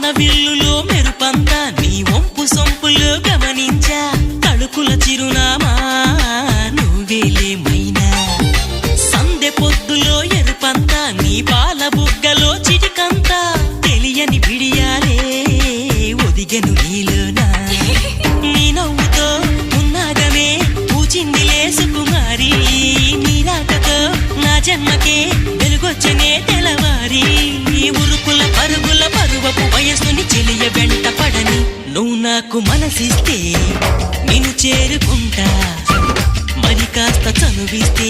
వాన విల్లులో మెరుపంతా నీ వంపు సొంపులో గమనించా తడుకుల చిరునామా నువ్వేలే మైనా సందె పొద్దులో ఎరుపంతా నీ పాల బుగ్గలో చిటికంతా తెలియని బిడియాలే ఒదిగెను నీలోనా నీ నవ్వుతో ఉన్నాగమే పూచిందిలే సుకుమారి నీ రాకతో నా జన్మకే వెలుగొచ్చనే తెలవారి ఉరుకుల పరుగుల పరువపు వయసుని చెలియ వెంట పడని నువ్వు నాకు మనసిస్తే నిన్ను చేరుకుంటా మరి కాస్త చనువిస్తే